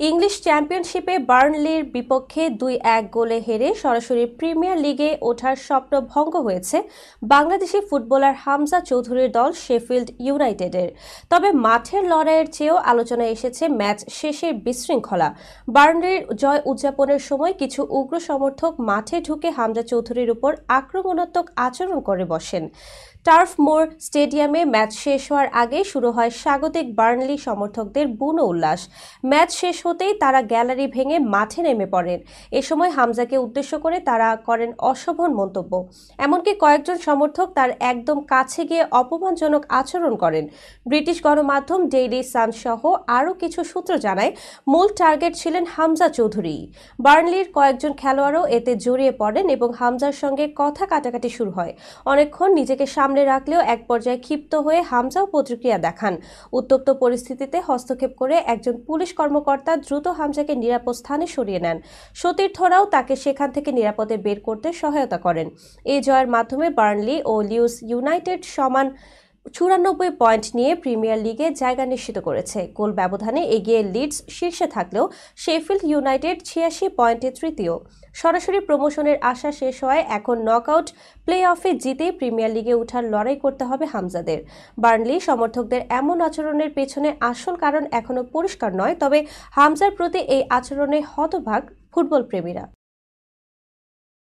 English চ্যাম্পিয়নশিপে বার্নলির বিপক্ষে ২-১ গোলে হেরে সরাসরি প্রিমিয়ার লিগে ওঠার স্বপ্ন ভঙ্গ হয়েছে বাংলাদেশি ফুটবলার হামজা চৌধুরীর দল শেফিল্ড ইউনাইটেডের। তবে মাঠের লড়াইয়ের চেয়েও আলোচনায় এসেছে ম্যাচ শেষের বিশৃঙ্খলা। বার্নলির জয় উদযাপনের সময় কিছু উগ্র সমর্থক মাঠে ঢুকে হামজা চৌধুরীর উপর আক্রমণাত্মক আচরণ করে বসেন। টার্ফ মোর স্টেডিয়ামে ম্যাচ শেষ হওয়ার আগে শুরু হয় স্বাগতিক বার্নলি সমর্থকদের বুনো উল্লাস। ম্যাচ শেষ হতেই তারা গ্যালারি ভেঙে মাঠে নেমে পড়েন। এ সময় হামজাকে উদ্দেশ্য করে তারা করেন অশোভন মন্তব্য। এমনকি কয়েকজন সমর্থক তার একদম কাছে গিয়ে অপমানজনক আচরণ করেন। ব্রিটিশ গণমাধ্যম ডেইলি সান সহ আরও কিছু সূত্র জানায়, মূল টার্গেট ছিলেন হামজা চৌধুরী। বার্নলির কয়েকজন খেলোয়াড়ও এতে জড়িয়ে পড়েন এবং হামজার সঙ্গে কথা কাটাকাটি শুরু হয়। অনেকক্ষণ নিজেকে সামনে রাখলেও এক পর্যায়ে ক্ষিপ্ত হয়ে হামজাও প্রতিক্রিয়া দেখান। উত্তপ্ত পরিস্থিতিতে হস্তক্ষেপ করে একজন পুলিশ কর্মকর্তা দ্রুত হামজাকে নিরাপদ স্থানে সরিয়ে নেন। সতীর্থরাও তাকে সেখান থেকে নিরাপদে বের করতে সহায়তা করেন। এই জয়ের মাধ্যমে বার্নলি ও লিডস ইউনাইটেড সমান ৯৪ পয়েন্ট নিয়ে প্রিমিয়ার লিগে জায়গা নিশ্চিত করেছে। গোল ব্যবধানে এগিয়ে লিডস শীর্ষে থাকলেও শেফিল্ড ইউনাইটেড ৮৬ পয়েন্টে তৃতীয়। সরাসরি প্রমোশনের আশা শেষ হওয়ায় এখন নকআউট প্লে অফে জিতেই প্রিমিয়ার লিগে ওঠার লড়াই করতে হবে হামজাদের। বার্নলি সমর্থকদের এমন আচরণের পেছনে আসল কারণ এখনো পরিষ্কার নয়, তবে হামজার প্রতি এই আচরণে হতবাক ফুটবল প্রেমীরা।